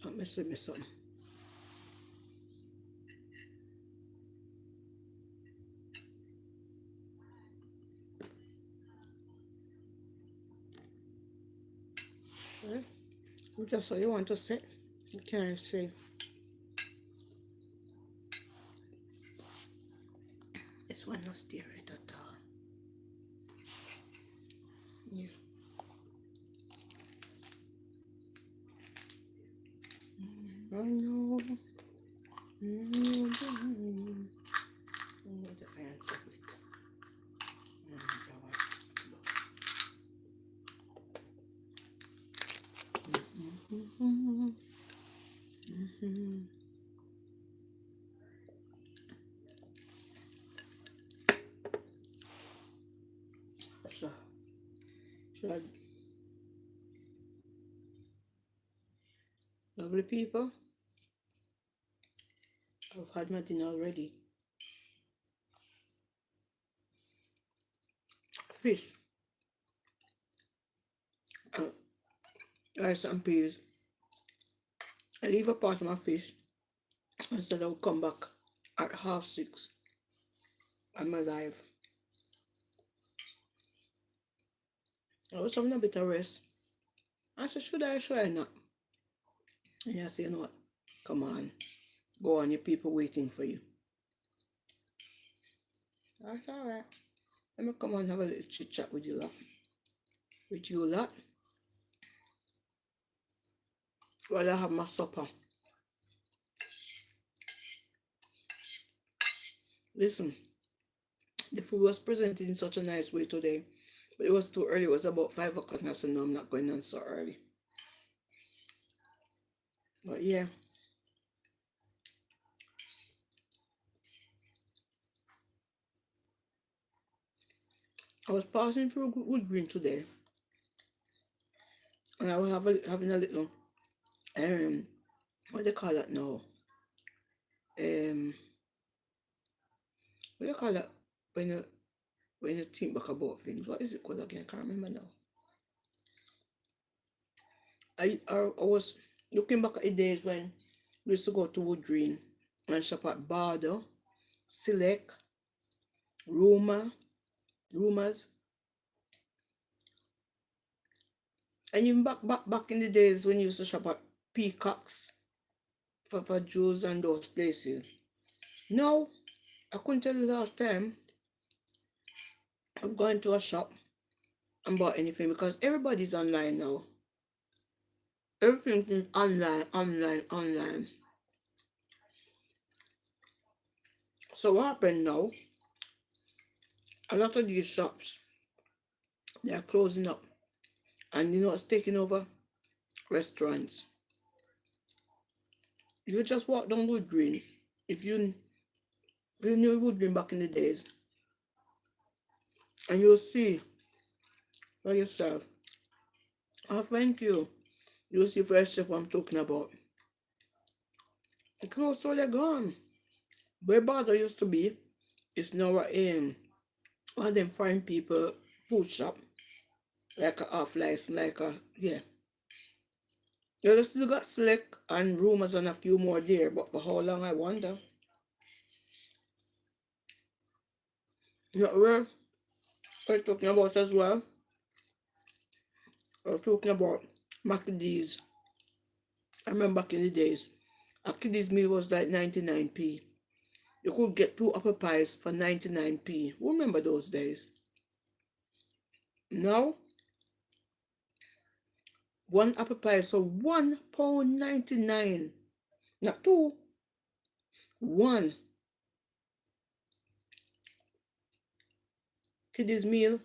Let me see me some. Okay. Just so you want to say, you can say this one not stir it at all. Yeah. I know. Mm-hmm. The iron chocolate. Mm-hmm. Mm-hmm. So, so lovely people, I've had my dinner already. Fish, uh, rice and peas. I leave a part of my fish and said I would come back at 6:30. I'm alive. I was having a bit of rest. I said, should I, should I not? And I said, you know what? Come on. Go on, your people waiting for you. That's all right. Let me come on and have a little chit chat with you lot. With you lot. While I have my supper. Listen, the food was presented in such a nice way today. But it was too early. It was about 5 o'clock. And I said, no, I'm not going on so early. But yeah. I was passing through Wood Green today. And I was having a little, what do they call that now? What do you call that when you think back about things? What is it called again? I can't remember now. I was looking back at the days when we used to go to Wood Green and shop at Bardo, Select, Rumors, and even back in the days when you used to shop at Peacocks for Jews and those places. No, I couldn't tell you last time I've gone to a shop and bought anything because everybody's online now. Everything is online. So what happened now? A lot of these shops, they are closing up, and you know it's taking over restaurants. You just walk down Wood Green. If you knew Wood Green back in the days, and you'll see for yourself. Oh, thank you. You'll see for yourself what I'm talking about. The clothes store, they're gone. Where Bardo used to be, it's now one of them foreign people food shop, like a half license, like a, yeah. You still got Slick and Rumors and a few more there, but for how long I wonder. You know where we're talking about as well? We're talking about Mackie D's. I remember back in the days, a kiddies meal was like 99p. You could get 2 apple pies for 99p. Who remember those days? Now, 1 apple pie, so £1.99. Not 2, 1. Kiddies meal,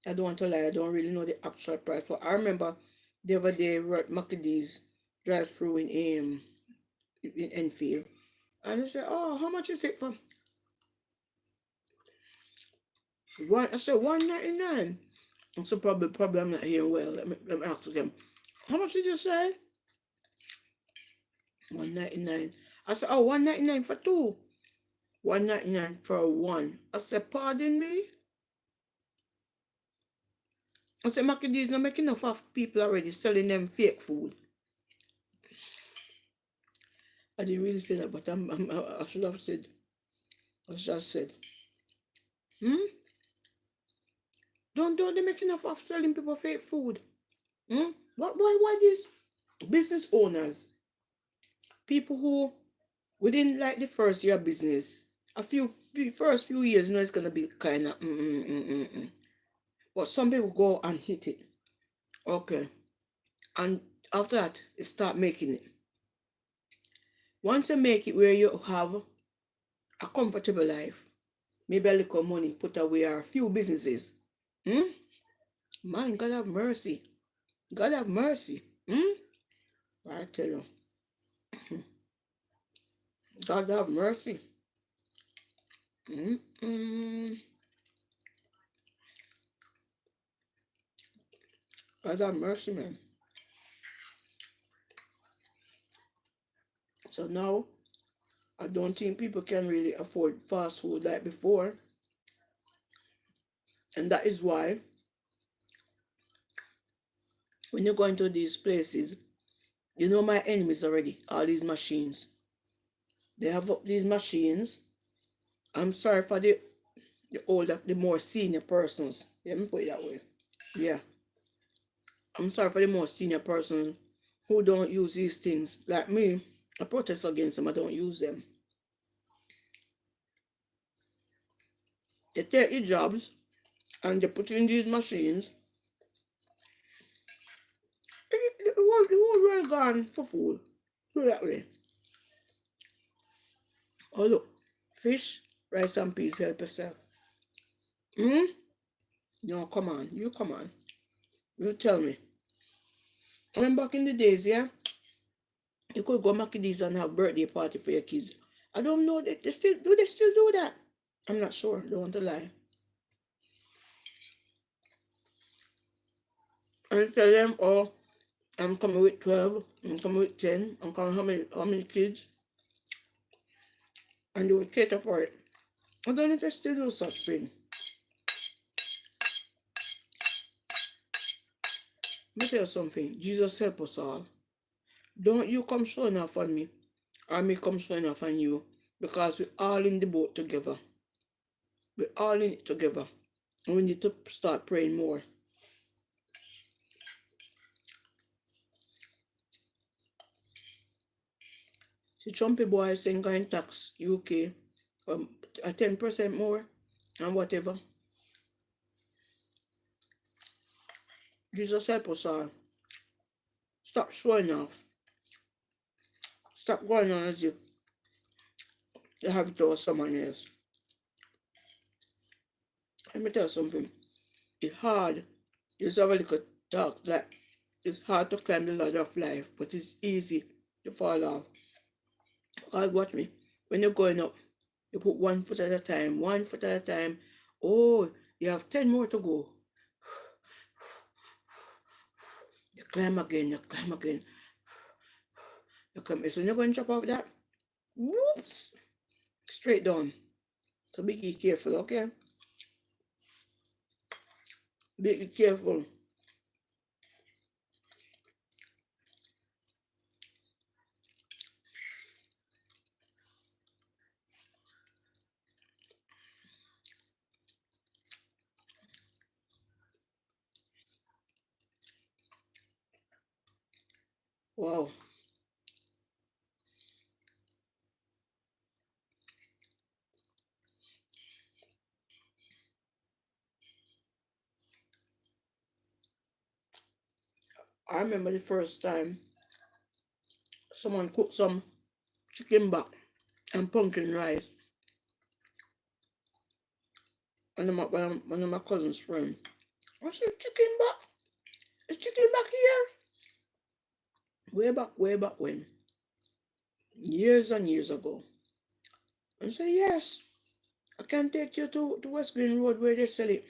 I don't want to lie, I don't really know the actual price, but I remember the other day we were at Maccadee's drive through in Enfield. And I said, oh, how much is it for one? I said 1.99. And so probably I'm not hearing well. Let me ask again. How much did you say? 1.99. I said, oh, 1.99 for 2. 1.99 for 1. I said, pardon me? I said, Maccadee's not making enough of people already selling them fake food. I didn't really say that, but I should have said. I should have said. Hmm? Don't they make enough of selling people fake food? Hmm? Why these business owners, people who within like the first year of business, first few years, you know, it's gonna be kind of but some people go and hit it. Okay, and after that, you start making it. Once you make it where you have a comfortable life, maybe a little money put away or a few businesses. Hmm? Man, God have mercy. God have mercy. Hmm? I tell you, God have mercy. Mm-mm. God have mercy, man. So now, I don't think people can really afford fast food like before. And that is why, when you go into these places, you know my enemies already, all these machines. They have up these machines. I'm sorry for the older, the more senior persons. Let me put it that way. Yeah. I'm sorry for the more senior persons who don't use these things. Like me, I protest against them. I don't use them. They take your jobs and they put in these machines. The whole world gone for food. Do that way. Oh look, fish, rice and peas, help yourself. Hmm? No, come on. You come on. You tell me. I remember back in the days, yeah, you could go Maccadees and have birthday party for your kids. I don't know. They still do that? I'm not sure. Don't want to lie. And you tell them, oh, I'm coming with 12, I'm coming with 10, I'm coming how many kids, and they will cater for it. I don't know if they still do such thing. Let me tell you something. Jesus help us all. Don't you come showing off on me, or me come showing off on you, because we're all in the boat together. We're all in it together. And we need to start praying more. See, Trumpy boy saying going tax UK a 10% more and whatever. Jesus help us all. Stop showing off. Stop going on as if you have it over someone else. Let me tell you something. It's hard. It's have a little talk like it's hard to climb the ladder of life, but it's easy to fall off. God watch me. When you're going up, you put 1 foot at a time, 1 foot at a time. Oh, you have 10 more to go. You climb again, you climb again. You climb. So you're going to chop off that. Whoops! Straight down. So be careful, okay? Be careful. Wow. I remember the first time someone cooked some chicken back and pumpkin rice. One of my cousin's friend. I said, chicken back? Is chicken back here? Way back when? Years and years ago. I said, yes. I can take you to West Green Road where they sell it.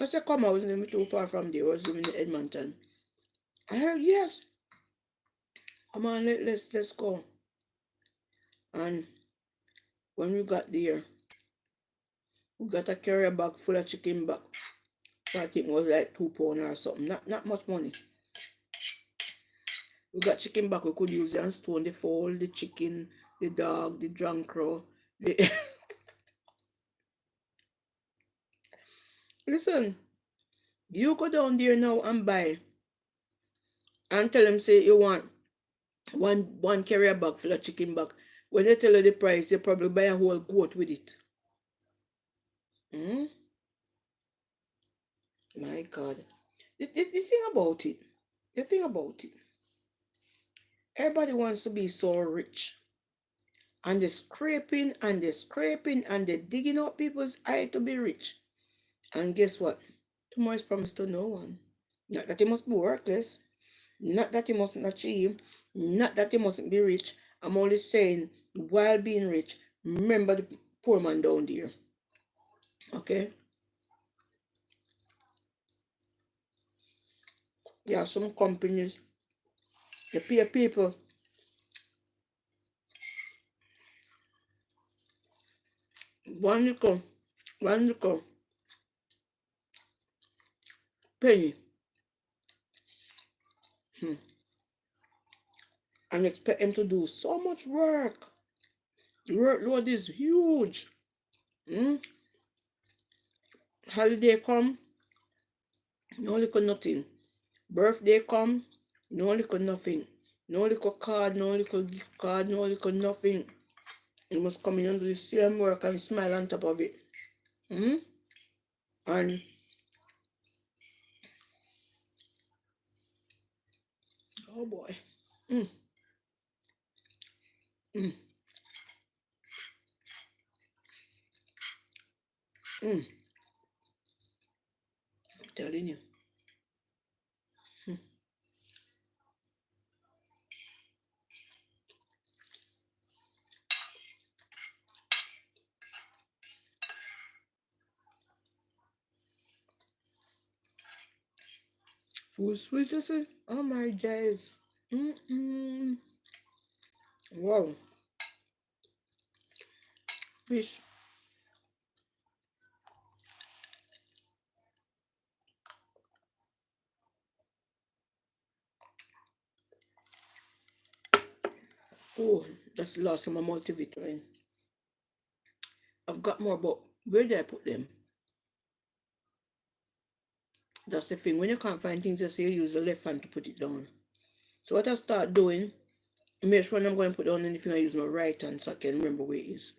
I said, come, I wasn't even too far from there. I was living in Edmonton. I heard, yes. Come on, let's go. And when we got there, we got a carrier bag full of chicken back. So I think it was like £2 or something. Not much money. We got chicken back we could use and stone the fowl, the chicken, the dog, the drunk crow. The Listen, you go down there now and buy and tell them say you want one carrier bag full of chicken back. When they tell you the price, you probably buy a whole goat with it. Hmm? My God. The thing about it, the thing about it, everybody wants to be so rich. And they're scraping and they're scraping and they're digging up people's eye to be rich. And guess what? Tomorrow is promised to no one. Not that you must be worthless, not that you mustn't achieve, not that you mustn't be rich. I'm only saying, while being rich, remember the poor man down there. Okay? Yeah, some companies, they pay people one little penny, and expect them to do so much work. The workload is huge. Hmm? Holiday come, no little nothing. Birthday come, no little nothing. No little card, no little gift card, no little nothing. You must come in and do the same work and smile on top of it. Hmm? And oh boy. Mm, mm, mm. I'm telling you. Food sweet, you see? Oh my days. Mm-mm. Wow. Fish. Oh, that's lost some multivitamin. I've got more, but where did I put them? That's the thing. When you can't find things, you say you use the left hand to put it down. So what I start doing, make sure when I'm going to put down anything, I use my right hand so I can remember where it is.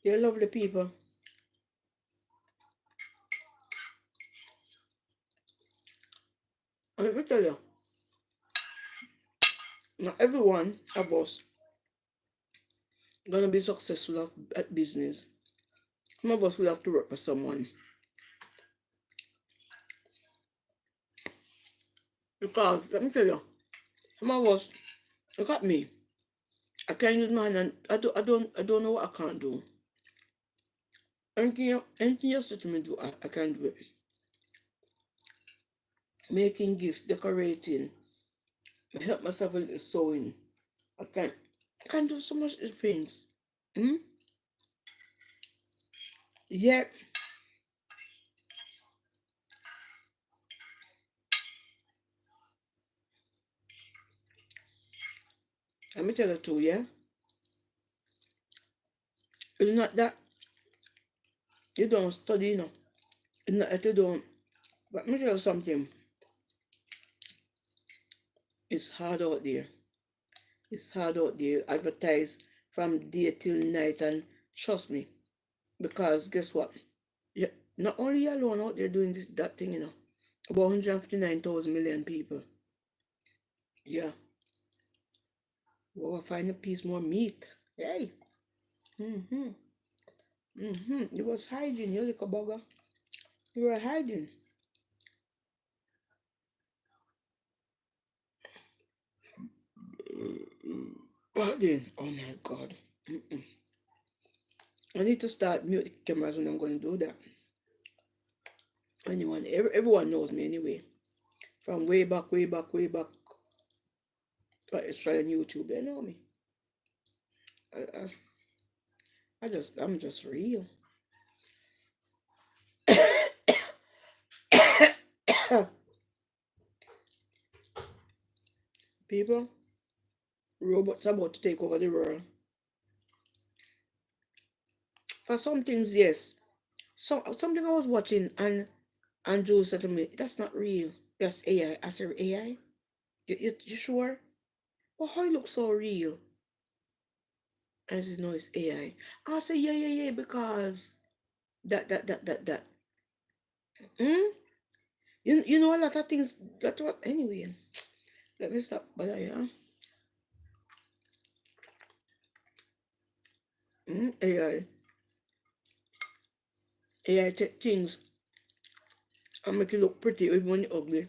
They're lovely people. And let me tell you, not everyone of us gonna be successful at business. Some of us will have to work for someone. Because let me tell you, some of us, look at me. I can't use my hand and I don't know what I can't do. Anything you say to me do, I can do it. Making gifts, decorating, I help myself with sewing. I can do so much things. Hmm? Yet, let me tell you too, yeah? It's not that you don't study, you know. It's not that you don't. But let me tell you something. It's hard out there. It's hard out there. Advertise from day till night, and trust me, because guess what? Yeah, not only you alone out there doing that thing, you know. About 159,000 million people. Yeah. Well, I find a piece more meat. Hey. Mm-hmm. Mm-hmm. You was hiding, you little bugger. You were hiding. But then, oh my God. I need to start mute the cameras when I'm going to do that. Everyone knows me anyway. From way back, way back, way back. Australian YouTube, they know me. I, I'm just real. People, robots are about to take over the world. For some things, yes. So something I was watching and Joe said to me, "That's not real. That's AI." I said, "AI? You sure? Well, how it looks so real?" And he said, "No, it's AI." I said, "Yeah, yeah, yeah, because that. Hmm? You know a lot of things. That's what anyway. Let me stop. But yeah, AI take things and make it look pretty even when it's ugly.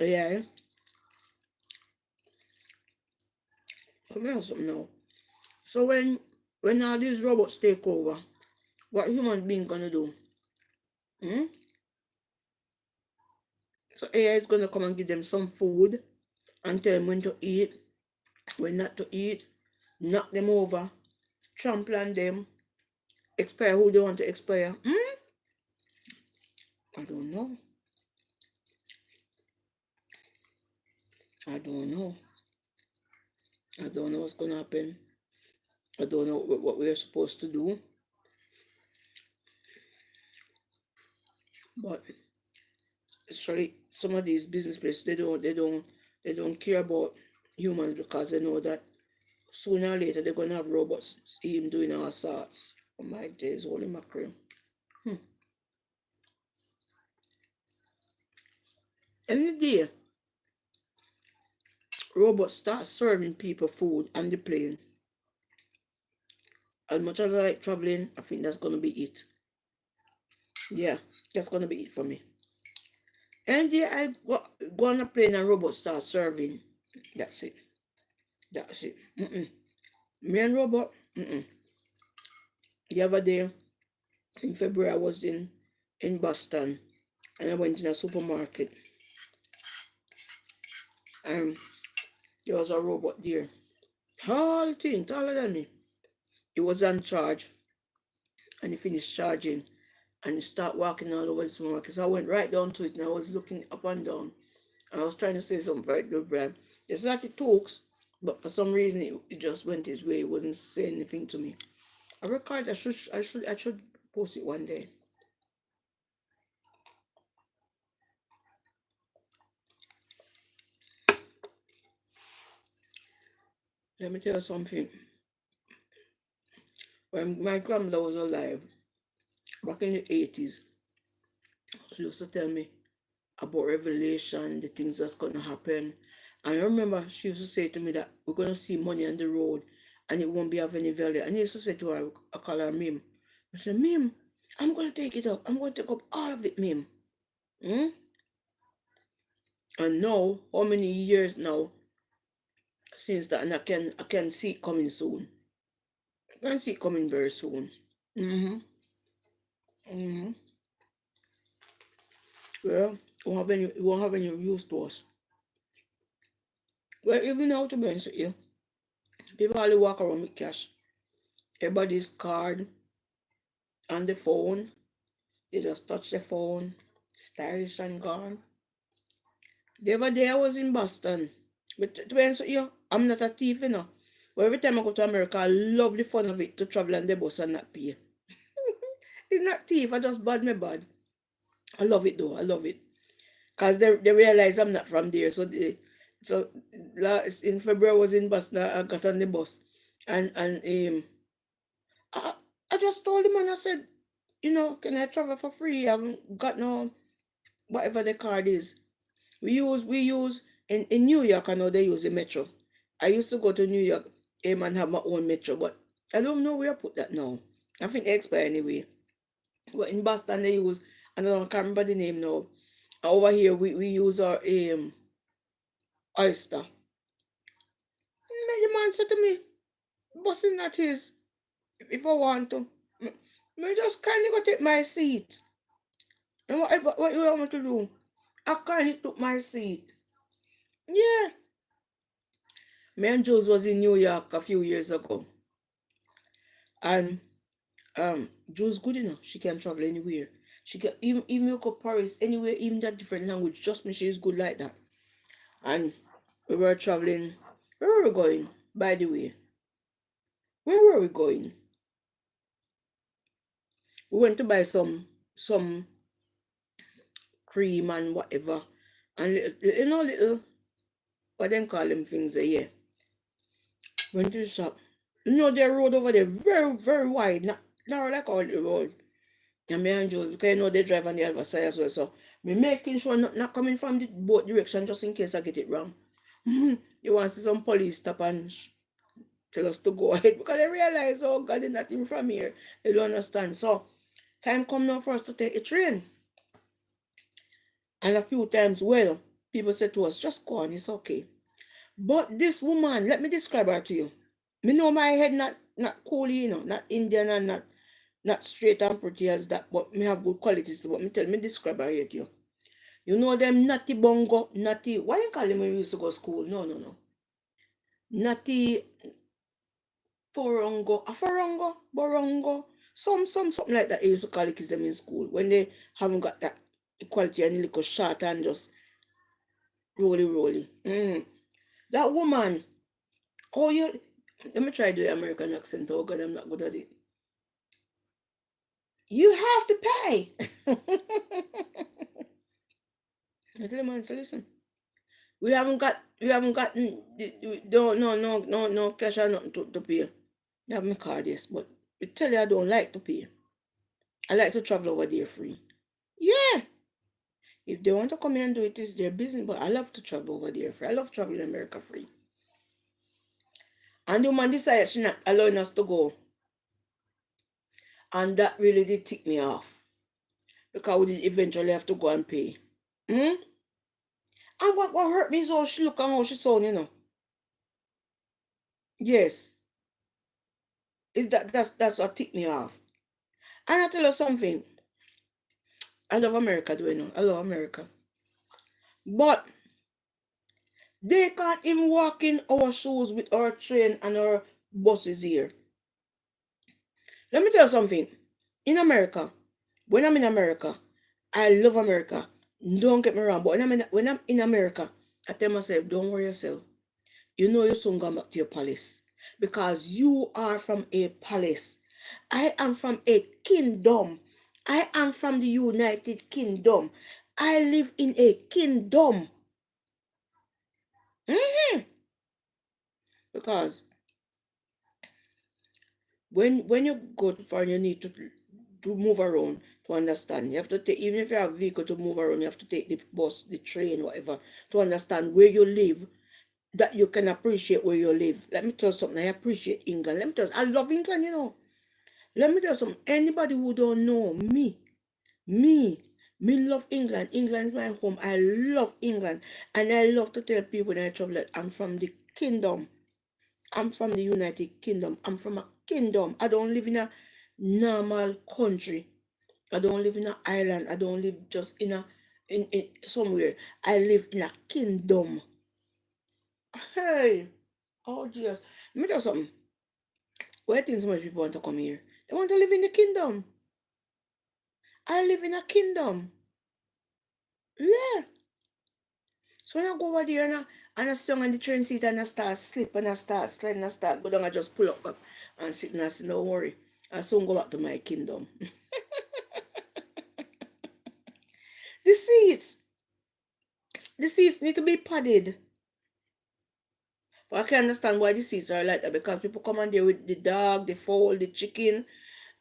AI. Let me ask something now. So when all these robots take over, what human being gonna do? Hmm? So AI is gonna come and give them some food and tell them when to eat, when not to eat, knock them over, trample on them, expire who they want to expire. Hmm? I don't know. I don't know. I don't know what's gonna happen. I don't know what we're supposed to do. But actually, some of these business places they don't care about humans because they know that sooner or later they're gonna have robots even doing our sorts. Oh my days, holy mackerel. Hmm. Any day robots start serving people food on the plane. As much as I like traveling, I think that's gonna be it. Yeah, that's gonna be it for me. And day I go on a plane and robots start serving. That's it. That's it. Mm-mm. Me and robot. Mm-mm. The other day in February I was in Boston and I went in a supermarket and there was a robot there. Whole thing, taller than me. He was on charge and he finished charging and he started walking all over the supermarket. So I went right down to it and I was looking up and down. And I was trying to say something very good, Brad. It's like it talks, but for some reason it just went his way. It wasn't saying anything to me. I record. I should post it one day. Let me tell you something. When my grandmother was alive, back in the 80s, she used to tell me about Revelation, the things that's gonna happen. And I remember she used to say to me that we're gonna see money on the road and it won't be of any value. And I used to say to her, I call her Mim. I said, Mim, I'm gonna take it up. I'm gonna take up all of it, Mim. Hmm? And now, how many years now since that, and I can see it coming soon. I can see it coming very soon. Mm-hmm. Mm-hmm. Well, it won't have any use to us. Well, even now to be honest with you, people only walk around with cash. Everybody's card on the phone. They just touch the phone. Stylish and gone. The other day I was in Boston. But to be honest with you, I'm not a thief, you know. But every time I go to America, I love the fun of it to travel on the bus and not pay. It's not thief, I just bad me bad. I love it though, I love it. Because they realize I'm not from there. So in February I was in Boston, I got on the bus. And I, I just told him and I said, can I travel for free? I haven't got no whatever the card is. We use in New York. I know they use the metro. I used to go to New York and have my own metro, but I don't know where I put that now. I think it expired anyway. But in Boston they use, and I can't remember the name now. Over here we use our Oyster. And the man said to me, busting that is, if I want to, me just kindly go take my seat. And what you want me to do? I kindly took my seat. Yeah. Me and Jules was in New York a few years ago. And Jules good enough. She can travel anywhere. She can even you go Paris, anywhere, even that different language. Just me, she is good like that. And We were traveling. Where were we going, by the way? Where were we going? We went to buy some cream and whatever. And little what them call them things there, yeah. Went to the shop. Their road over there, very, very wide. Not like all the road. And me and Jules, because they drive on the other side as well. So me making sure not coming from the both direction just in case I get it wrong. You want to see some police stop and tell us to go ahead because they realize, oh God, they're not even from here. They don't understand. So time come now for us to take a train. And a few times, well, people said to us, just go on, it's okay. But this woman, let me describe her to you. Me know my head not cool, not Indian and not straight and pretty as that, but me have good qualities. But me describe her here to you. You know them natty bongo, natty. Why you call them when we used to go to school? No. Natty forongo, borongo. Something like that. They used to call the kids them in school when they haven't got that equality and little short and just roly. That woman. Oh, you. Let me try the American accent. Oh God, I'm not good at it. You have to pay. I tell the man, so listen. We haven't got no cash or nothing to pay. I have my card, yes, but I tell you I don't like to pay. I like to travel over there free. Yeah. If they want to come here and do it, it's their business, but I love to travel over there free. I love traveling America free. And the woman decided she's not allowing us to go. And that really did tick me off. Because we did eventually have to go and pay. And what hurt me is how she look and how she sound. Yes. That's what ticked me off. And I tell you something. I love America, do you know? I love America. But they can't even walk in our shoes with our train and our buses here. Let me tell you something. In America, when I'm in America, I love America. Don't get me wrong, but when I'm in America, I tell myself, don't worry yourself. You know you soon go back to your palace. Because you are from a palace. I am from a kingdom. I am from the United Kingdom. I live in a kingdom. Because when you go to foreign, you need to move around to understand. You have to take, even if you have a vehicle to move around, you have to take the bus, the train, whatever, to understand where you live, that you can appreciate where you live. Let me tell you something. I appreciate England. Let me tell you, I love England. Let me tell you something. Anybody who don't know me love England. England is my home. I love England. And I love to tell people when I travel that I'm from the kingdom. I'm from the United Kingdom. I'm from a kingdom. I don't live in a normal country. I don't live in an island. I don't live just in somewhere. I live in a kingdom. Hey. Oh Jesus. Let me tell you something. Why think so much people want to come here? They want to live in the kingdom. I live in a kingdom. Yeah. So when I go over there and I sit on the train seat and I start slip and I start slide and I start go down, I just pull up back and sit and I say, don't worry. I soon go back to my kingdom. The seats. The seats need to be padded. But I can understand why the seats are like that because people come on there with the dog, the fowl, the chicken,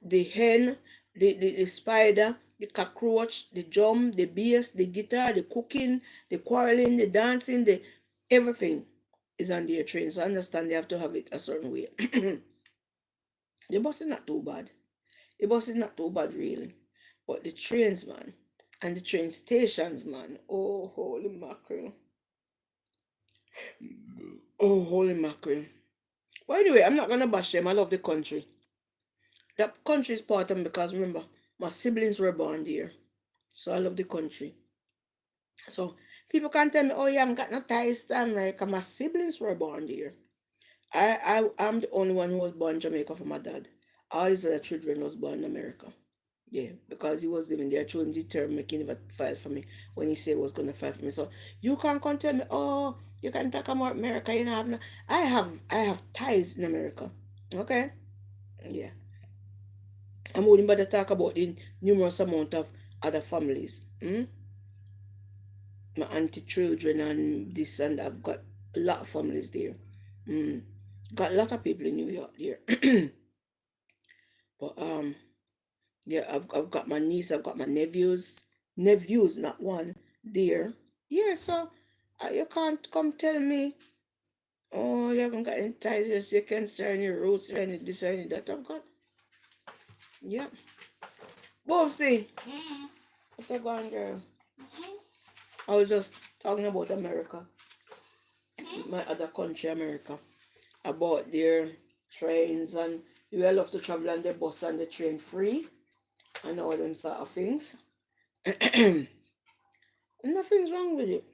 the hen, the spider, the cockroach, the drum, the bass, the guitar, the cooking, the quarreling, the dancing, the everything is on their train. So I understand they have to have it a certain way. The bus is not too bad. The bus is not too bad really. But the trains, man, and the train stations, man. Oh, holy mackerel. Oh, holy mackerel. But anyway, I'm not gonna bash them. I love the country. The country is part of me because remember, my siblings were born there. So I love the country. So people can tell me, oh yeah, I haven't got no ties to America. My siblings were born there. I'm the only one who was born in Jamaica from my dad. All his other children was born in America. Yeah, because he was living there through the term making never file for me when he said he was gonna file for me. So you can't come tell me, oh, You can talk about America. You know, have no, I have ties in America. Okay, yeah. I'm wouldn't bother talk about the numerous amount of other families. My auntie children and this and that. I've got a lot of families there. Mm. Got a lot of people in New York there. But yeah, I've got my niece, I've got my nephews, not one there. Yeah, so you can't come tell me, oh, you haven't got any ties, you can't start any roots or any this or any that. I've got, yeah. Bossy, what you going, girl? I was just talking about America, my other country, America, about their trains and you will love to travel on the bus and the train free and all them sort of things. Nothing's wrong with it.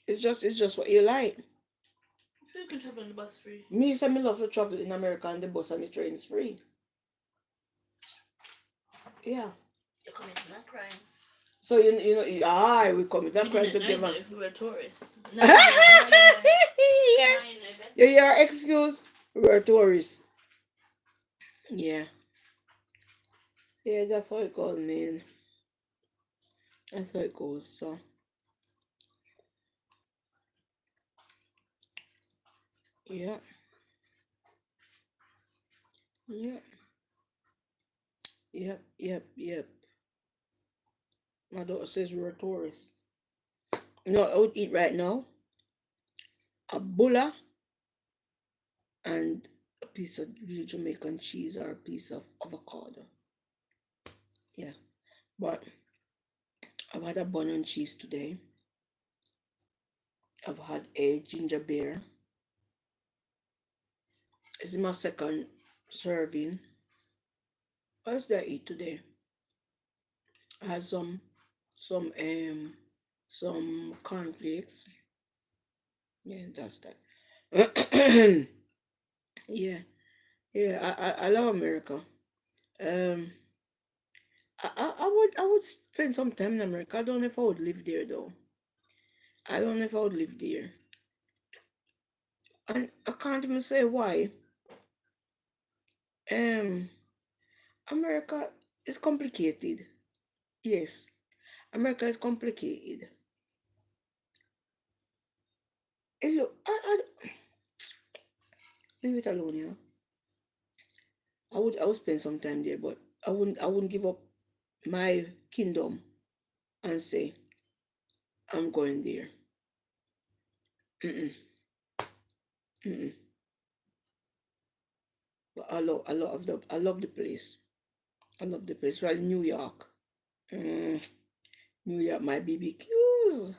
It's just what you like. You can travel on the bus free. Me say me love to travel in America and the bus and the train is free. Yeah. You're committing that crime. So we commit that crime together. If we were tourists. No, yeah. Your excuse. We were tourists. Yeah. Yeah, that's how it goes, man. That's how it goes. So yeah. Yeah. Yep. My daughter says we're tourists. You know what I would eat right now? A bulla and a piece of real Jamaican cheese or a piece of avocado. Yeah. But I've had a bun and cheese today. I've had a ginger beer. It's my second serving. What else did I eat today? I had some cornflakes. Yeah, that's that. Yeah, yeah. I love America. Um, I would spend some time in America. I don't know if I would live there though. I don't know if I would live there, and I can't even say why. Um, America is complicated. Yes, America is complicated. Hey, look, leave it alone, yeah. I would spend some time there, but I wouldn't give up my kingdom and say I'm going there. Mm-mm, mm-mm. But I love the place. I love the place. Well, New York. Mm, New York, my BBQs.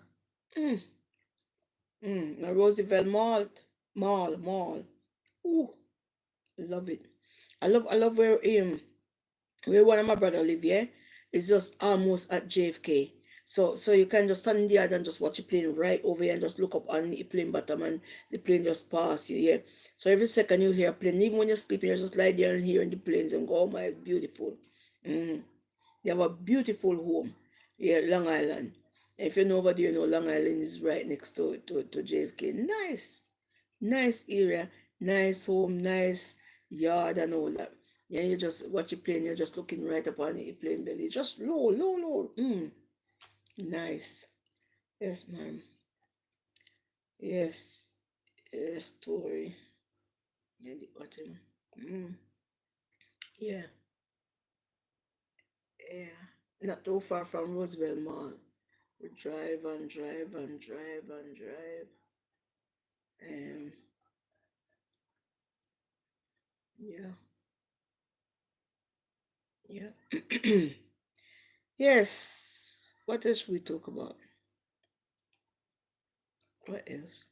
Mm, my Roosevelt Mall. Ooh, love it. I love where one of my brother live, yeah? It's just almost at JFK. So you can just stand there and just watch the plane right over here and just look up on the plane bottom and the plane just pass you, yeah. So every second you hear a plane, even when you're sleeping, you just lie there and hearing the planes and go, oh my, it's beautiful. Mm. You have a beautiful home, yeah, Long Island. If you know over there, you know Long Island is right next to JFK. Nice area, nice home, nice yard and all that. Yeah, you just watch it playing, you're just looking right upon it playing belly. Just low. Nice. Yes, ma'am. Yes. Yes, story. Yeah, the bottom. Mm. Yeah, yeah. Not too far from Roosevelt Mall. We drive and drive and drive and drive. Um, yeah, yeah. Yes. What else we talk about? What else?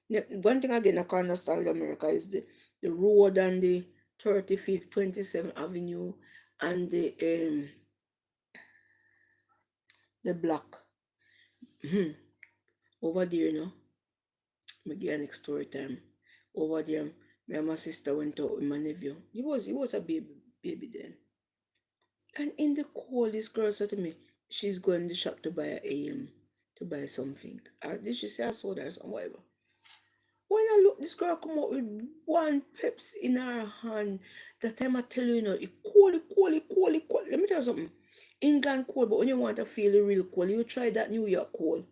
Yeah, one thing again I can't understand with America is the road and the 35th, 27th Avenue and the block. Over there, me give next story time. Over there, me and my sister went out with my nephew. He was a baby then. And in the call, this girl said to me, she's going to the shop to buy a to buy something. Or did she say a soda or something, whatever. When I look, this girl come out with one Pepsi in her hand. That time I tell you, it cold, cold, cold, cold. Let me tell you something. England cold, but when you want to feel the real cold, you try that New York cold.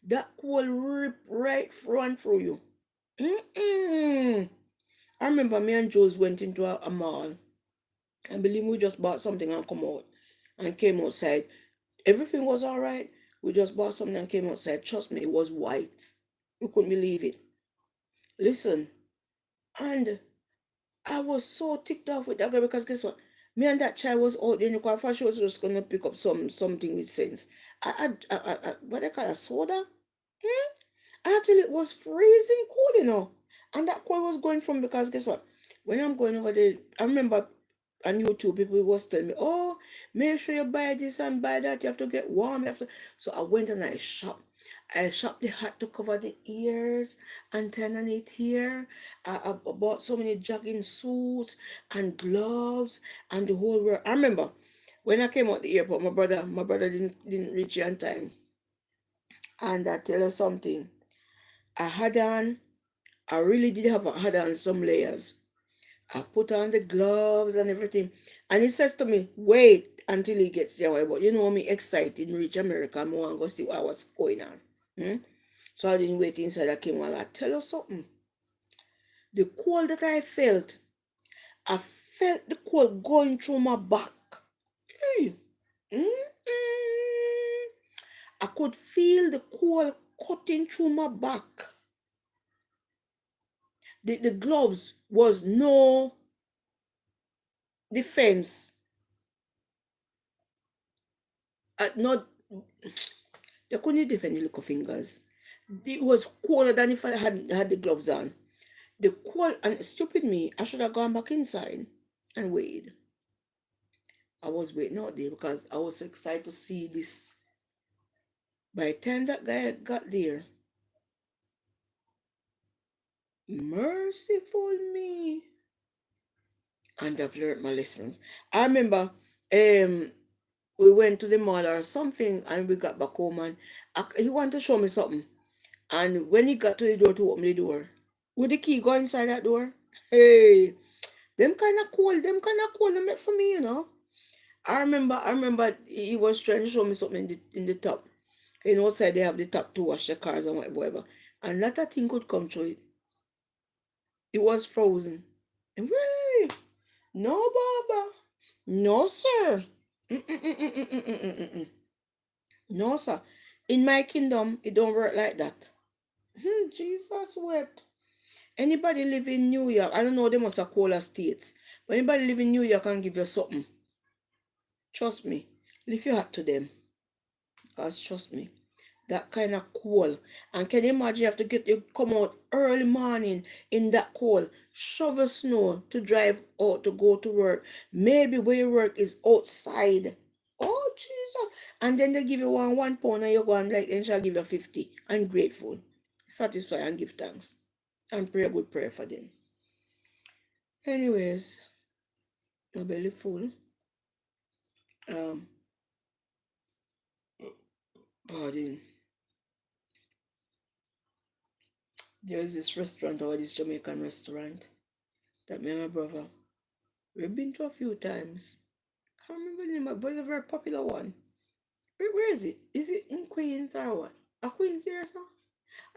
That cold rip right front through you. Mm-mm. I remember me and Jules went into a mall. And believe me, we just bought something and come out. And came outside. Everything was all right. We just bought something and came outside. Trust me, it was white. You couldn't believe it. Listen, and I was so ticked off with that girl because guess what? Me and that child was out there in the car. First, she was just gonna pick up something with sense. What they call a soda? Hmm? Until it was freezing cold, And that cold was going from because guess what? When I'm going over there, I remember on YouTube people was telling me, oh, make sure you buy this and buy that. You have to get warm. You have to. So I went and I shopped. I shopped the hat to cover the ears and turn it here. I bought so many jogging suits and gloves and the whole world. I remember when I came out the airport, my brother didn't reach here on time. And I tell you something. I had on, I really did had on some layers. I put on the gloves and everything. And he says to me, wait until he gets there. But you know me excited, me reach America, I want to go see what was going on. Hmm? So I didn't wait inside. I came and I tell you something. The cold that I felt the cold going through my back. Hey. Mm-mm. I could feel the cold cutting through my back. The gloves was no defense. Not they couldn't defend the little fingers. It was colder than if I had the gloves on. The cold and stupid me, I should have gone back inside and waited. I was waiting out there because I was so excited to see this. By the time that guy got there, merciful me. And I've learned my lessons. I remember we went to the mall or something and we got back home and he wanted to show me something. And when he got to the door to open the door, would the key go inside that door? Hey, them kind of cool, them for me. I remember he was trying to show me something in the top. Outside they have the top to wash the cars and whatever. And not a thing could come through it. It was frozen. Hey, no, Baba. No, sir. Mm-mm-mm-mm-mm-mm-mm-mm. No, sir. In my kingdom, it don't work like that. Jesus wept. Anybody live in New York, I don't know, they must have colder states. But anybody live in New York and give you something. Trust me. Lift your hat to them. Because trust me. That kind of cold. And can you imagine you have to you come out early morning in that cold, shovel snow to drive out to go to work. Maybe where you work is outside. Oh Jesus. And then they give you one pound and you go and like and shall give you 50. I'm grateful. Satisfy and give thanks. And pray a good prayer for them. Anyways, my belly full. Um, pardon. There is this restaurant or this Jamaican restaurant that me and my brother we've been to a few times. Can't remember the name, but it's a very popular one. Where is it? Is it in Queens or what? A Queens there, so?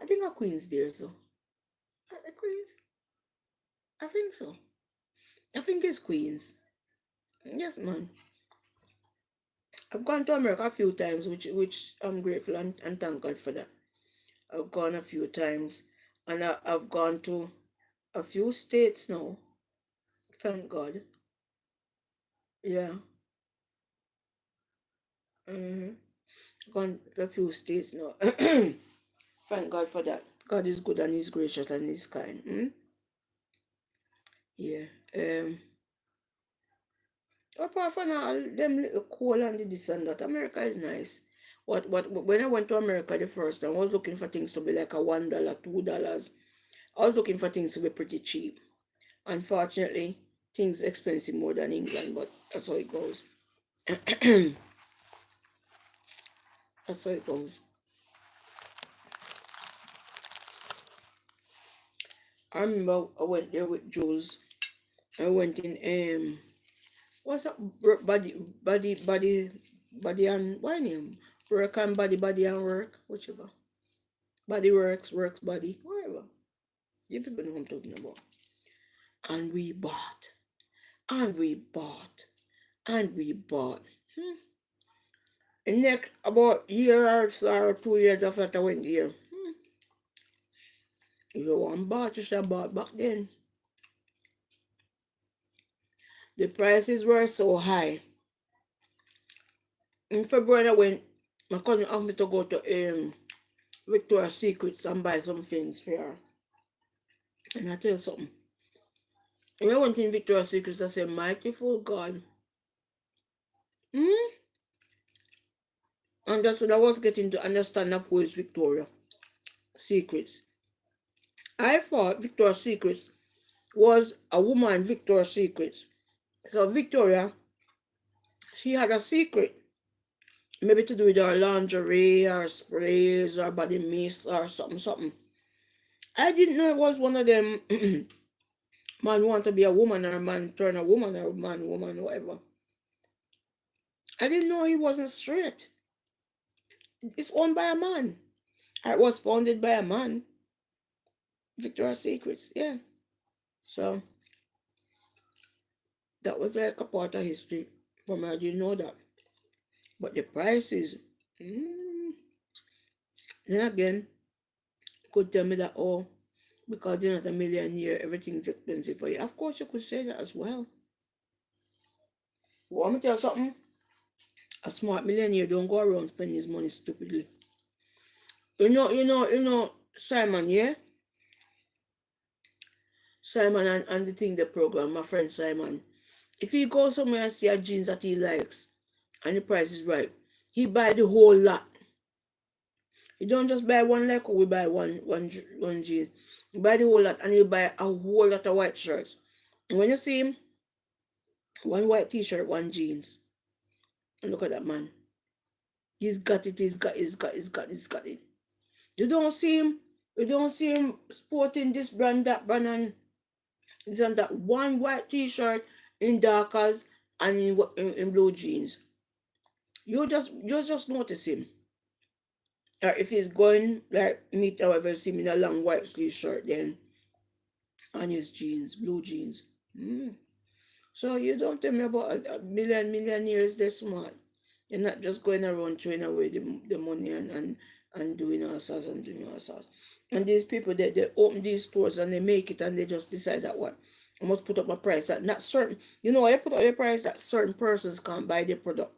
I think a Queens there, so. A Queens? I think so. I think it's Queens. Yes, man. I've gone to America a few times, which I'm grateful and thank God for that. I've gone a few times, and I've gone to a few states now. Thank God. Yeah. Mm-hmm. Gone to a few states now. Thank God for that. God is good and He's gracious and He's kind. Yeah. Apart from all them little cool and the this and that, America is nice. What when I went to America the first time, I was looking for things to be like a $1, $2. I was looking for things to be pretty cheap. Unfortunately, things expensive more than England, but that's how it goes. That's how it goes. I remember I went there with Jules. I went in what's that body and what name? Work and body and work, whichever. Body works body, whatever. You people know what I'm talking about. And we bought. And we bought. And we bought. And next about year or so or 2 years after I went there. If you want bought, you should have bought back then. The prices were so high. In February I went, my cousin asked me to go to Victoria's Secrets and buy some things for her. And I tell you something. When I went in Victoria's Secrets, I said, mighty full God. And that's when I was getting to understand of who is Victoria's Secrets. I thought Victoria's Secrets was a woman, Victoria's Secrets. So Victoria, she had a secret. Maybe to do with her lingerie or sprays or body mist or something. I didn't know it was one of them man want to be a woman or a man turn a woman or a man, woman, whatever. I didn't know he wasn't straight. It's owned by a man. It was founded by a man. Victoria's Secrets, yeah. So that was like a part of history for me. I didn't know that. But the prices, then again, could tell me that, oh, because you're not a millionaire, everything's expensive for you. Of course, you could say that as well. You want me to tell you something? A smart millionaire don't go around spending his money stupidly. You know, Simon, yeah? Simon and the thing, the program, my friend Simon. If he goes somewhere and see a jeans that he likes and the price is right, he buy the whole lot. He don't just buy one like we buy one jean. He buy the whole lot and he buy a whole lot of white shirts. And when you see him, one white t-shirt, one jeans. And look at that man. He's got it, he's got it. You don't see him sporting this brand, that brand, and this and that. One white t-shirt in darkers and in blue jeans. You just notice him. Or if he's going like meet however see him in a long white sleeve shirt then and his jeans, blue jeans. So you don't tell me about a millionaires they're smart. You're not just going around throwing away the money and doing all sorts and doing all sorts. And these people they open these stores and they make it and they just decide that what I must put up my price that not certain, you know why they put up their price that certain persons can't buy their product.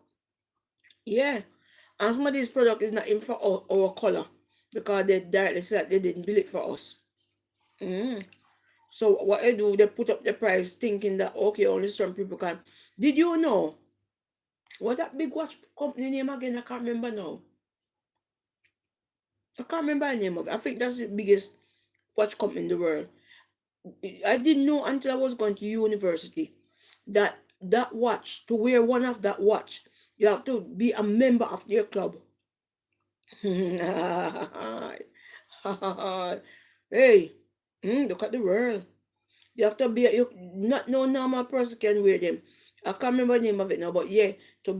Yeah. And some of these product is not even for our color because they directly said they didn't build it for us. So what they do, they put up the price thinking that okay, only certain people can. Did you know what that big watch company name again? I can't remember now. I can't remember the name of it. I think that's the biggest watch company in the world. I didn't know until I was going to university that watch, to wear one of that watch, you have to be a member of their club. Hey, look at the world. You have to be, not no normal person can wear them. I can't remember the name of it now, but yeah, to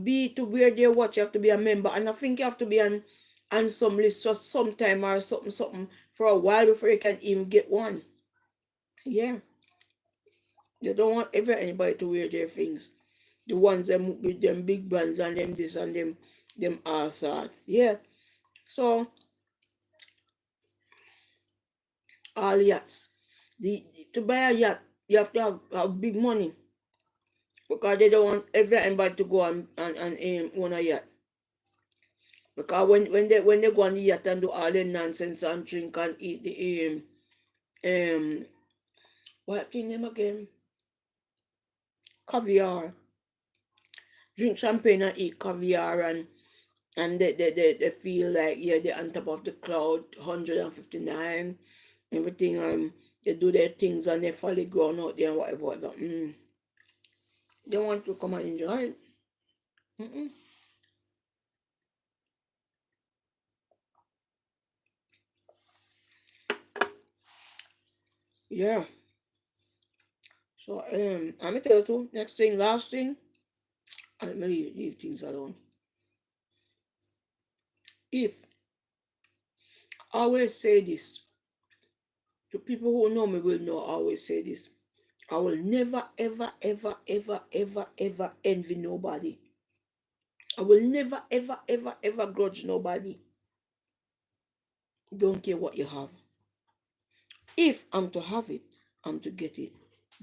wear their watch, you have to be a member, and I think you have to be on some list for some time or something for a while before you can even get one. Yeah, they don't want ever anybody to wear their things. The ones them with them big brands and them this and them assets. Yeah, so all yachts. To buy a yacht, you have to have big money because they don't want everybody to go and own a yacht. Because when they go on the yacht and do all the nonsense and drink and eat the what thing name again? Caviar. Drink champagne and eat caviar and they feel like yeah they're on top of the cloud 159 everything they do their things and they follow ground out there and whatever. They want to come and enjoy it. Yeah. So I'm gonna tell you too. Next thing, last thing, I'm gonna leave things alone. If I always say this, to people who know me will know I always say this. I will never, ever, ever, ever, ever, ever envy nobody. I will never, ever, ever, ever grudge nobody. Don't care what you have. If I'm to have it, I'm to get it.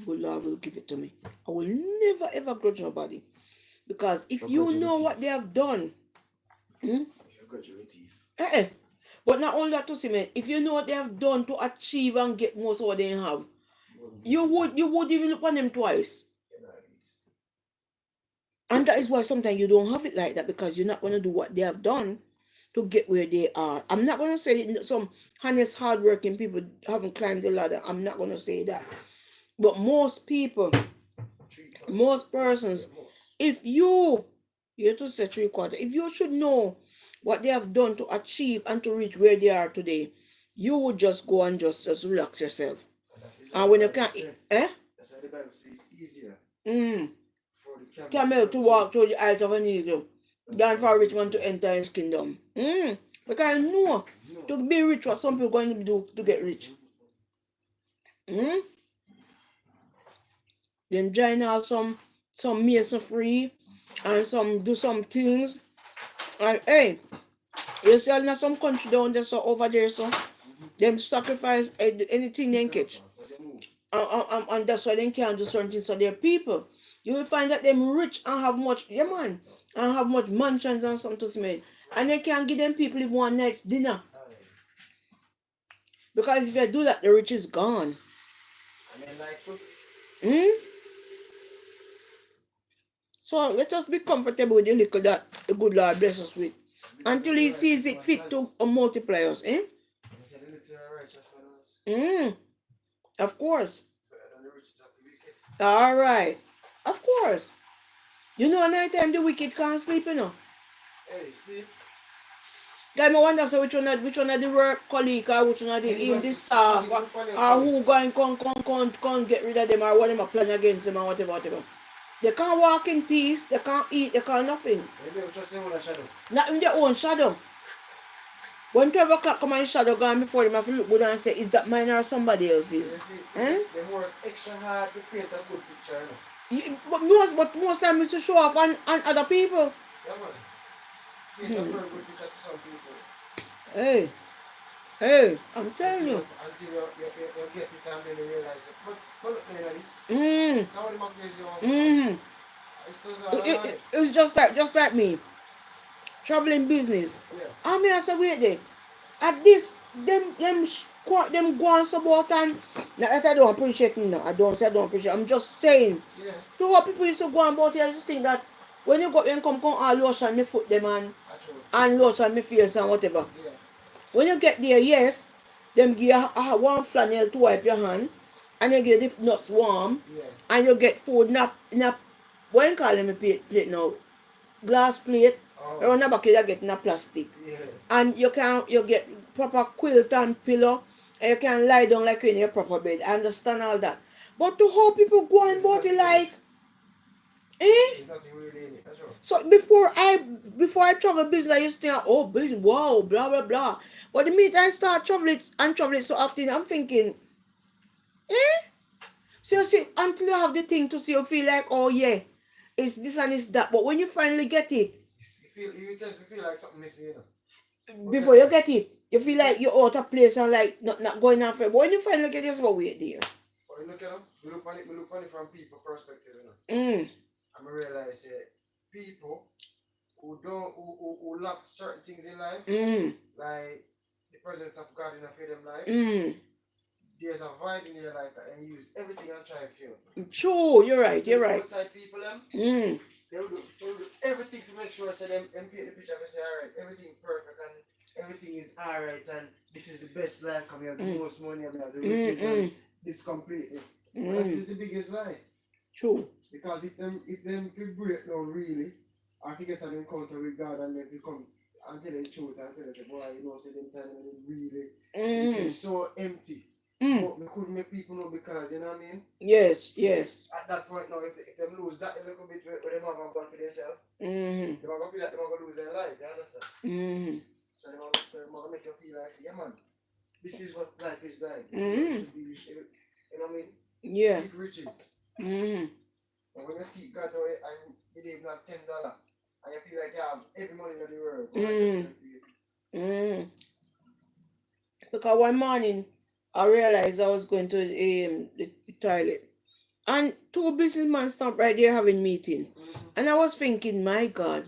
Good Lord will give it to me. I will never, ever grudge nobody. Because if you know what they have done, eh, eh, but not only that to see me, if you know what they have done to achieve and get most of what they have, you would even look on them twice. And that is why sometimes you don't have it like that, because you're not gonna do what they have done to get where they are. I'm not gonna say that some honest, hardworking people haven't climbed the ladder. I'm not gonna say that. But most people, most persons, if you to say 3/4, if you should know what they have done to achieve and to reach where they are today, you would just go and just relax yourself. And when you can't, eh? That's why the Bible says it's easier Mm. for the Camel to walk through the eyes of an eagle than for a rich man to enter his kingdom. Because I know to be rich, what some people going to do to get rich. Then join out some mason free and some do some things. And hey, you see in some country down there, so over there, so them sacrifice anything they catch. And that's why they can't do certain things. So their people, you will find that them rich and have much, yeah man, and have much mansions and something to make. And they can't give them people even one night's dinner. Because if you do that, the rich is gone. Hmm? So let us be comfortable with the little that the good Lord bless us with. Until he sees it fit to multiply us, eh? Of course. All right. Of course. You know, night time the wicked can't sleep, you know. Hey, sleep. Guy, I wonder so which one of the work colleague or which one of the staff or who going come get rid of them or what them a plan against them or whatever. They can't walk in peace, they can't eat, they can't nothing. Maybe they trust their own shadow. Not in their own shadow. When 12 o'clock come and shadow gone before them have to look good and say, is that mine or somebody else's? So you see, they work extra hard to paint a good picture, you know? But most time is to show off on other people. Yeah, man. Paint a very good picture to some people. Hey, I'm telling you. Until you get it and then you realize it. But look, man, this. So how the matters you It was just like me. Traveling business. Yeah. I mean, I said, wait there. At this, them go on so about time. Now, that I don't appreciate me now. I don't say I don't appreciate. I'm just saying. Yeah. To what people used to go on about here, I just think that when you go and come all lotion me foot them and lotion me face and whatever. Yeah. When you get there, yes, them give you one flannel to wipe your hand, and you get the nuts warm, Yeah. and you get food in a what you call them a plate now? Glass plate. Oh. Around the back you get in a plastic. Yeah. And you get proper quilt and pillow, and you can lie down like in your proper bed. I understand all that. But to how people go and about it like, There's nothing really in it, that's right. So before I travel business, I used to think, oh business, wow, blah blah blah. But the minute I start traveling so often, I'm thinking, eh? So you see, until you have the thing to see, you feel like, oh yeah, it's this and it's that. But when you finally get it, You tend to feel like something missing, you know. before you get it, you feel like you're out of place and like not going on for it. But when you finally get it, just go wait there. But you look at them, we look on it from people perspective, you know. And I realize people who lack certain things in life, like the presence of God in them life, there's a void in your life that they use everything and try to fill. True, you're right. Outside people, they will do everything to make sure so them paint the picture and say, alright, everything perfect and everything is alright and this is the best life because we have the most money and we have the riches and this completely. That is the biggest lie. True. Because if them break down really, or if you get an encounter with God and if you come and tell the truth and tell us, boy, you know, say them time when it really it is so empty. But we couldn't make people know because, you know what I mean? Yes, yes. At that point now, if them lose that a little bit where them have a gun for themselves, Mm-hmm. they are gonna feel like they are gonna lose their life, you understand? Mm-hmm. So they are gonna make you feel like, yeah man, this is what life is like. This is what it should be. You know what I mean? Yeah. Seek riches. Mm-hmm. And when you seek God now and you don't even have $10 and you feel like you have every money in the world, Because one morning I realized I was going to the toilet, and two businessmen stopped right there having meeting. And I was thinking, my God,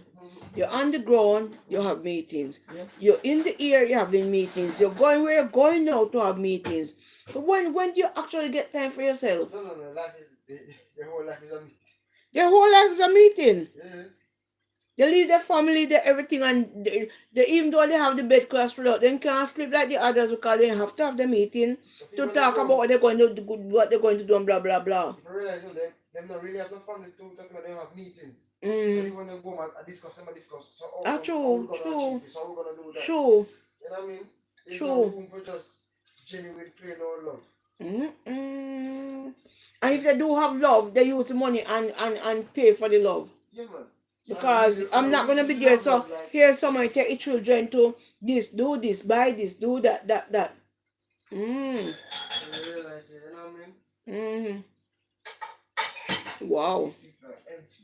you're on the ground, you have meetings. You're in the air, you're having meetings. You're going where you're going now to have meetings. But when do you actually get time for yourself? No. Life is the whole life is a meeting. Their whole life is a meeting. Yeah. They leave their family, their everything, and they even though they have the bed class full out, they can't sleep like the others because they have to have the meeting to talk about what they're going to do, and blah blah blah. If you realize them not really have no family to talk about, they have meetings. Because when they go and discuss, so True. So we're gonna do that. True. You know what I mean? There's True. no room for just genuine plain old love. And if they do have love, they use the money and pay for the love. Yeah, man. Because I'm not gonna be there. So here's someone take your children to this, do this, buy this, do that. So you realize, you know what I mean? Wow. These people are empty.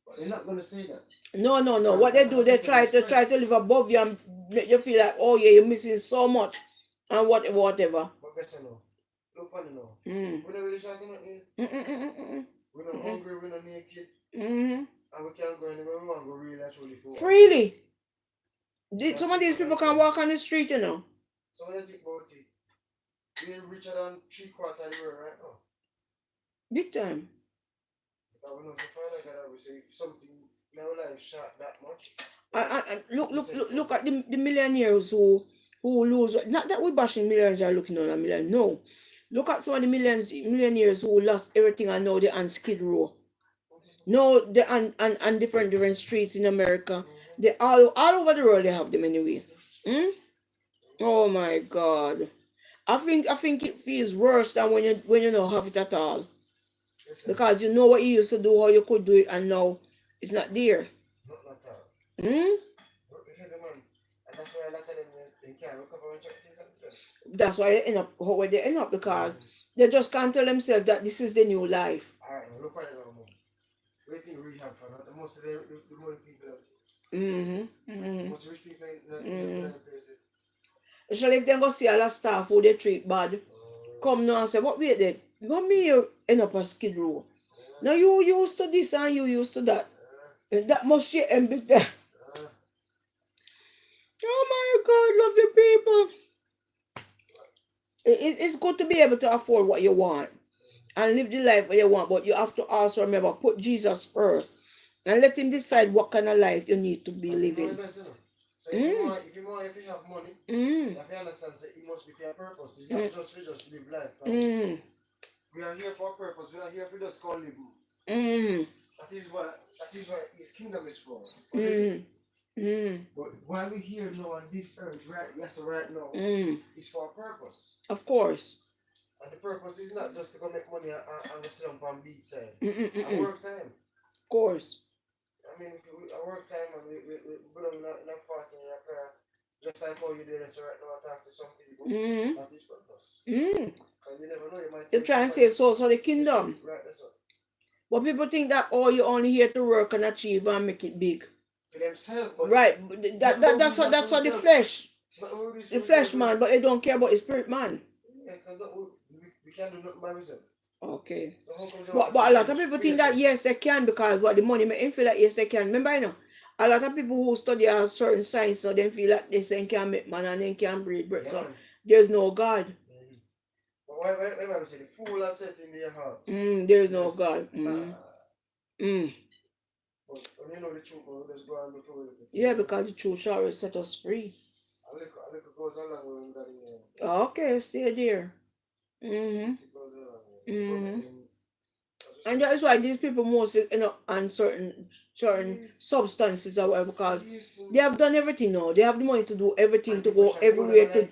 But they're not gonna say that. No. What they do, they try to live above you and make you feel like, oh yeah, you're missing so much and whatever. But better now. Look funny now. We're not really shouting at you. We're not hungry, we're not naked. And we can't go anywhere we want to go really actually for. Freely. Some of these people can walk on the street, you know. So when you think about it, we're richer than 3/4 of the world right now. Big time. Because we know so far like that, we say if something in our life shot that much. Look at the millionaires who lose. Not that we're bashing millions are looking on a million. No. Look at some of the millionaires who lost everything and now they're on Skid Row. No, they're on different streets in America. They all over the world they have them anyway. Oh my God. I think it feels worse than when you don't have it at all. Yes, because you know what you used to do, how you could do it, and now it's not there. Not at all. Hmm? And that's why a lot of them they can't recover when certain things happen. That's why they end up how they end up, because they just can't tell themselves that this is the new life. Alright, now look at it now, Mom. What do you think rehab for? The most of the money people have. Most rich people in the place. Especially if they go see a lot of staff who they treat bad, come now and say, what wait there? What me you end up a Skid Row? Now you used to this and you used to that. That must shit and big there. Oh my God, love you people. It's good to be able to afford what you want and live the life that you want, but you have to also remember, put Jesus first and let him decide what kind of life you need to be living. So if you have money, if you understand, so it must be for a purpose. It's not just for just live life. We are here for a purpose. We are here for just call live. That is what his kingdom is for. But while we're here now on this earth, right now, it's for a purpose. Of course. And the purpose is not just to go make money and go sit on beach side. And work time. Of course. I mean, if we work time and we belong in a fasting and a prayer, just like how you do this right now, talk to some people, that is purpose. And you never know, you might You're trying to save souls for the kingdom. Right, that's all. But people think that, oh, you're only here to work and achieve and make it big. For themselves. Right. That's how the flesh. The flesh man, but they don't care about the spirit man. Yeah, because we can't do nothing by ourselves. Okay. So how comes But a lot of people think that yes they can, because what the money make them feel like yes they can. Remember, you know, a lot of people who study a certain science, so they feel like they can make man and they can breed bread. So there's no God. But why we say the fool are set in their hearts? There's no God. But when you know the truth, we'll just go on before we look at it. Yeah, because the truth shall always set us free. A little goes along with that in there. Okay, stay there. It goes along. And that is why these people mostly end up on certain substances or whatever, because they have done everything now. They have the money to do everything, to go everywhere to.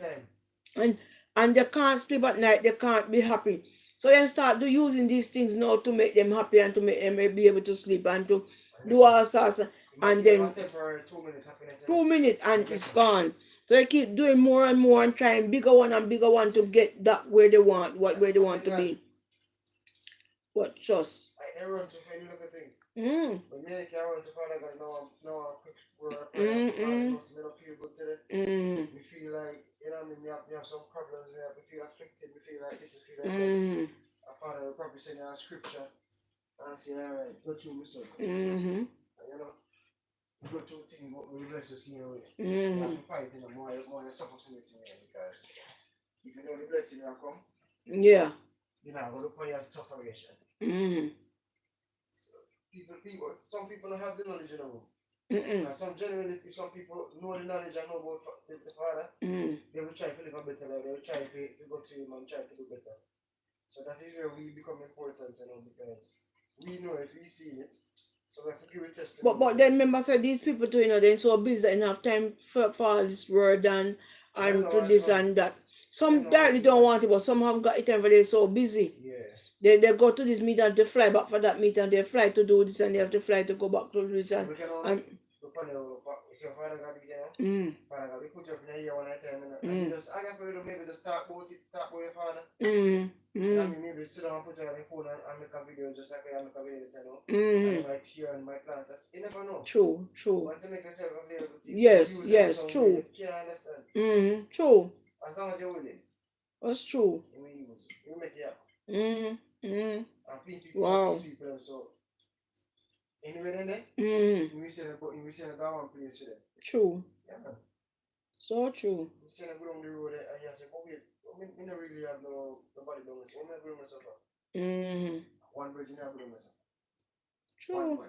and they can't sleep at night, they can't be happy. So then start using these things now to make them happy and to make them be able to sleep and to do all sorts of, and then 2 minute happiness. 2 minutes and it's gone. So they keep doing more and more and trying bigger one and bigger one to get that where they want, where they want to be. But just I run to any little thing. But me, I run to Father God now a quick word of prayer. Father knows me don't feel good today. We feel like, you know, me have some problems, we feel afflicted, we feel like this, we feel like that. Father will probably send a scripture and say, alright, go through me, son. And you know, go through things, what we bless you seeing with. You have to fight in the more you suffer from it, because if you know the blessing will come, yeah, you know, go look for your suffering. So some people don't have the knowledge, you know. And some genuinely, if some people know the knowledge and know about the Father, they will try to live a better life. They will try to go to Him and try to do better. So that is where we become important, you know, because we know it, we see it. So we have to give it testimony. But then remember, so these people too, you know, they're so busy that they don't have time for all this word and to this and that. Some directly don't want it, but some have got it and they're so busy. Yeah. They go to this meeting and they fly back for that meeting and they fly to do this and they have to fly to go back to this and Father God, we put you up in a year one at a time, and you just I got to maybe just talk about your Father. Maybe sit down and put you on your phone and make a video just like I make a video, you know. And you might hear and might plant us. You never know. True. Once you make yourself available to yes, true. You can't understand. True. As long as you're willing. That's true. You will use it. You make it happen. And feed people. Wow. Feed people. So anyway, then we say go one place with them. True. Yeah, man. So true. We say go down the road and you say, but wait, we don't really have nobody down this. We don't suffer. One bridge in have down myself. True.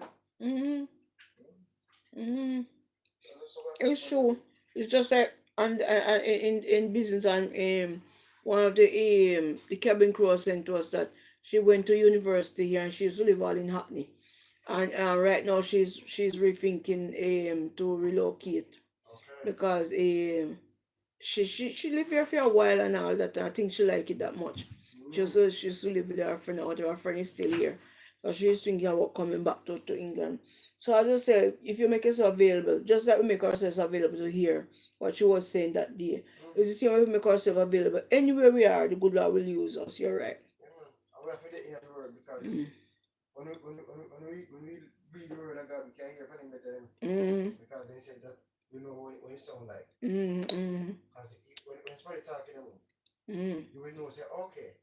It's true. It's just like and in business and one of the cabin crew sent to us that she went to university here and she's live all in Hackney. And right now she's rethinking to relocate because she lived here for a while and all that. I think she like it that much. She's to live with her friend now. Her friend is still here, so she's thinking about coming back to England. So as I said, if you make yourself available, just like we make ourselves available to hear what she was saying that day, it's the same way we make ourselves available anywhere we are. The good Lord will use us. You're right. We have to get in the word because when we read the word of God, we can hear from Him better. Because they said that we know what it sounds like. Because when somebody talking about you will know, say, okay,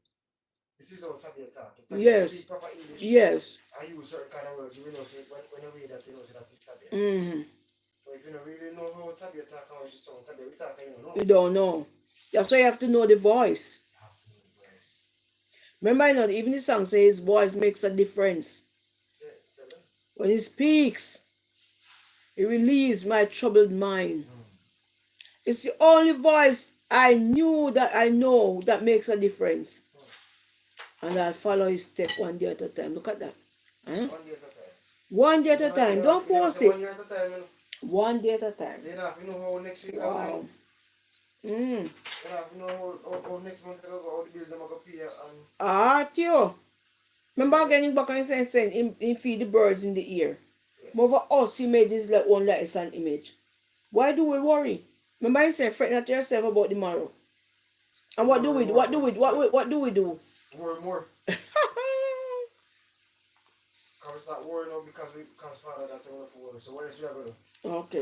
this is how Tabia talk. If Tabia speak proper English, and use certain kind of words, you will know, say, when you read that, you know, say that it's Tabia. But if you don't really know how Tabia talk, how she sound, Tabia, we talk, you don't know. You don't know. That's why you have to know the voice. Remember, I know even the song says his voice makes a difference. When he speaks, he relieves my troubled mind. It's the only voice I know that makes a difference. And I'll follow his step one day at a time. Look at that. Huh? 1 day at a time. Don't force it. 1 year at a time. 1 day at a time. So you know how next week wow. You know how next month how the bills are going to pay Tio. Remember getting back and saying he feed the birds in the ear. Yes. But for us, he made this like one like an image. Why do we worry? Remember he said, fret not yourself about tomorrow. And what do we do? What do we do? Worry more. It's not worry now because Father that's a wonderful word. So what else we are going to do? Okay.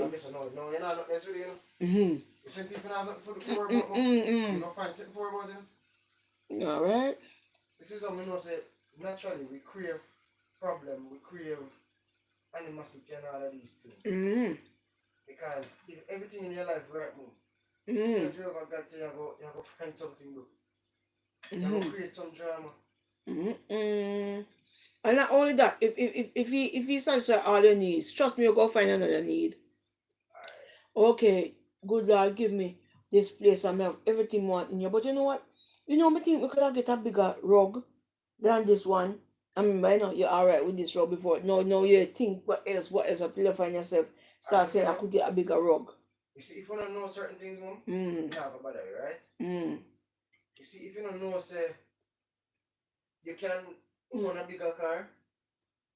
No, you're not that's really, you know. If some people have nothing for the word about you don't find something for about them. Alright. This is something you know say naturally we crave problem, we crave animosity and all of these things. Because if everything in your life right now, tell Jehovah God say you're going to find something good. You're going to create some drama. And not only that, if he satisfies all your needs, trust me, you'll go find another need. Okay, good Lord, give me this place and have everything want in here. But you know what? I think we could have get a bigger rug than this one. I mean, I know you're alright with this rug before. No, you think what else until you find yourself start saying I could get a bigger rug. You see, if you don't know certain things, mom, Mm. you not gonna bother you, right? Mm. You see, if you don't know, say, you can own a bigger car,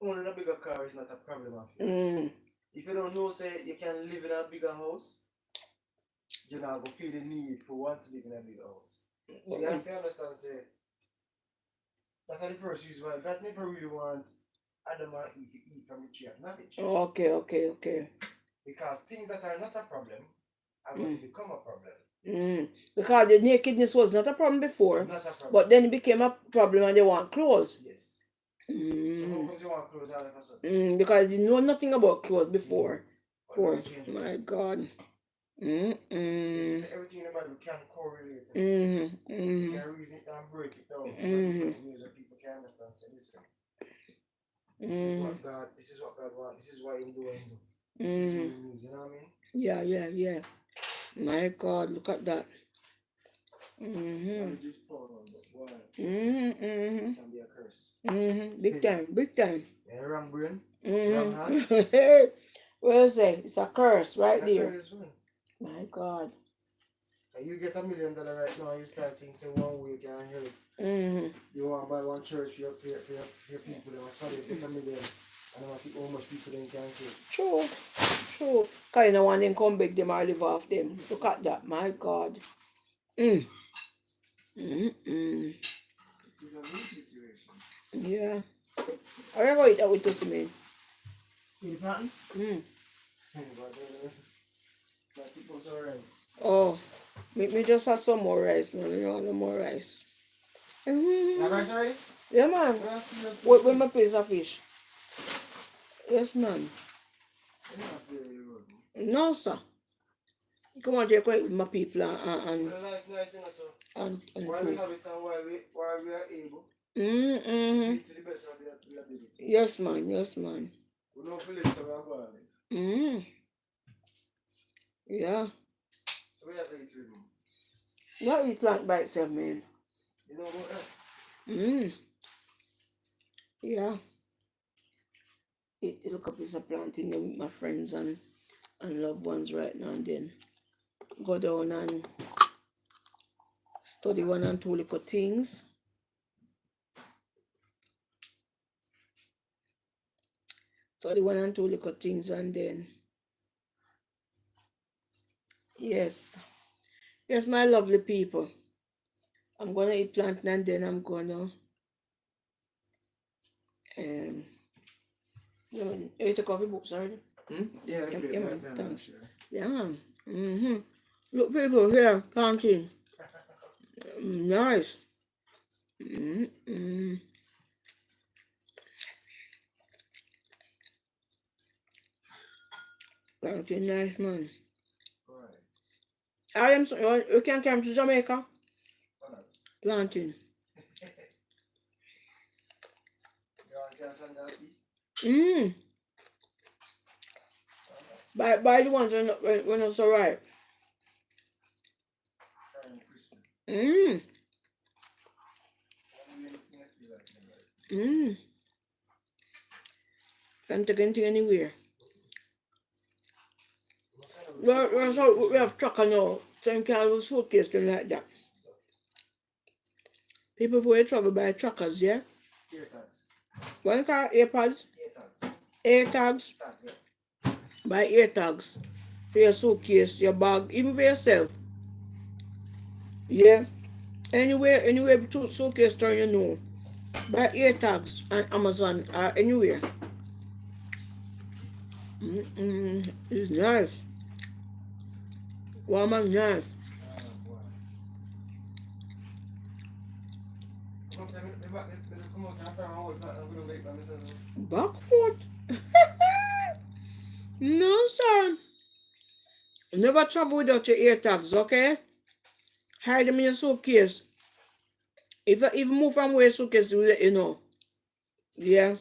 owning a bigger car is not a problem of yours. Mm. If you don't know, say, you can live in a bigger house, you're not gonna feel the need for want to live in a bigger house. So you have to understand, say, that's the first reason why God never really want Adam and Eve to eat from the tree of knowledge. Okay. Because things that are not a problem are going to become a problem. Because the nakedness was not a problem before, Not a problem. but then it became a problem and they want clothes. Yes. So how come you want clothes all of a sudden? Because you know nothing about clothes before. But now change it. My God. This is everything in the Bible can correlate. You can reason it and break it down. Different ways that people can understand. Say, listen. This is what God wants. This is why He doing. This is what He means. You know what I mean? Yeah. My God, look at that. Just pour on, but why? It can be a curse. Big time. Yeah, wrong brain. Wrong heart. What is it? It's a curse right It's a there. curse, man. My God. You get $1 million right now, you start thinking one week and help. You want to buy one church for your people, they must always get $1 million. And I want to how much people they can take. True. Because you don't want them come back them or live off them. Look at that, my God. It is a new situation. Yeah. I never eat that with us, man. You pattern? But people saw rice. Oh, make me just have some more rice, man. You know, no more rice. Have rice already? Yeah, man. What with my piece of fish? Yes, man. No, sir. Come on, take with my people and while we have it and while we are able. Mm-hmm. To the best of the ability. Yes, man. We know Philip to our body. Mm-hmm. Yeah. So we have to eat with him. Not eat plant by itself, man. You know about that? Yeah. Look up is a planting with my friends and loved ones right now and then. Go down and study one and two little things. Study one and two little things and then yes, my lovely people. I'm gonna eat plantain and then I'm gonna you ate a coffee book, sorry? Yeah, man, thanks. Yeah. Look, people here, planting. Nice. Planting nice, man. Right. I am so you can come to Jamaica. Planting. Buy the ones when it's alright. Can't take anything anywhere. So we have trucker now. Same kind of suitcase thing like that. People who travel by truckers, yeah? Ear tags. What you call AirPods? Ear tags. Air tags? Tags, yeah. Buy ear tags for your suitcase, your bag, even for yourself. Yeah. Anywhere suitcase store you know. Buy ear tags on Amazon or anywhere. It's nice. Warm and nice. Back foot? No, sir. Never travel without your ear tags, okay? Hide them in your suitcase. If you move from where suitcase, we'll let you know. Yeah.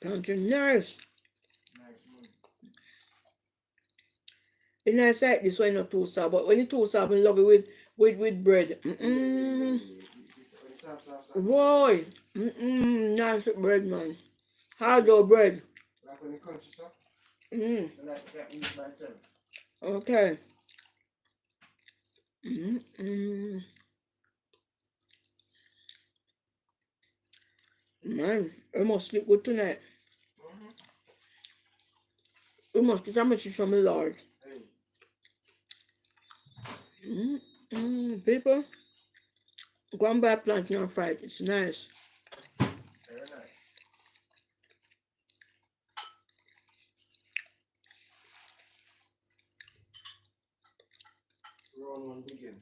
Plantain nice. It's nice like this when not too sour, but when it's too sour, I love it with bread. It's soft. Boy, nice bread, man. Hard dough bread. Like when the crunchy stuff, Mm. and like you can eat by itself. Okay. Mm-mm. Man, we must sleep good tonight. We must get a message from the Lord. Hey, People, go and buy plantain and fry it. It's nice. very nice. Round one begin.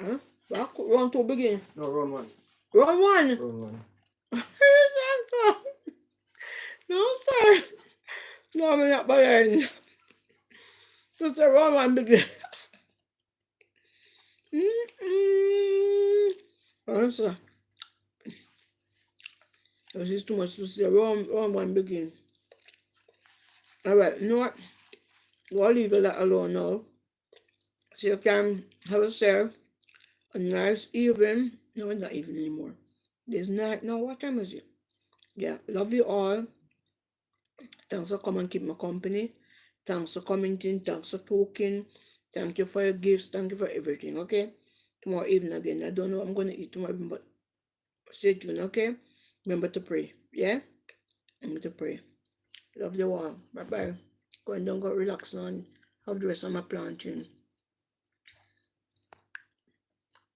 Huh? Back round two begin. No, round one. Round one. Round one. No, sir. No, I'm not buying. Just the round one begin. Oh, sir. This is too much to say. Round one begin. Alright, you know what? We'll leave that alone now. So you can have yourself a nice evening. No, it's not evening anymore. It's night now. What time is it? Yeah, love you all. Thanks for coming and keep me company. Thanks for commenting. Thanks for talking. Thank you for your gifts. Thank you for everything. Okay. Tomorrow evening again. I don't know what I'm gonna eat tomorrow evening, but stay tuned. Okay. Remember to pray. Yeah. Remember to pray. Love you all. Bye bye. Go and don't go relax now and have the rest of my planting.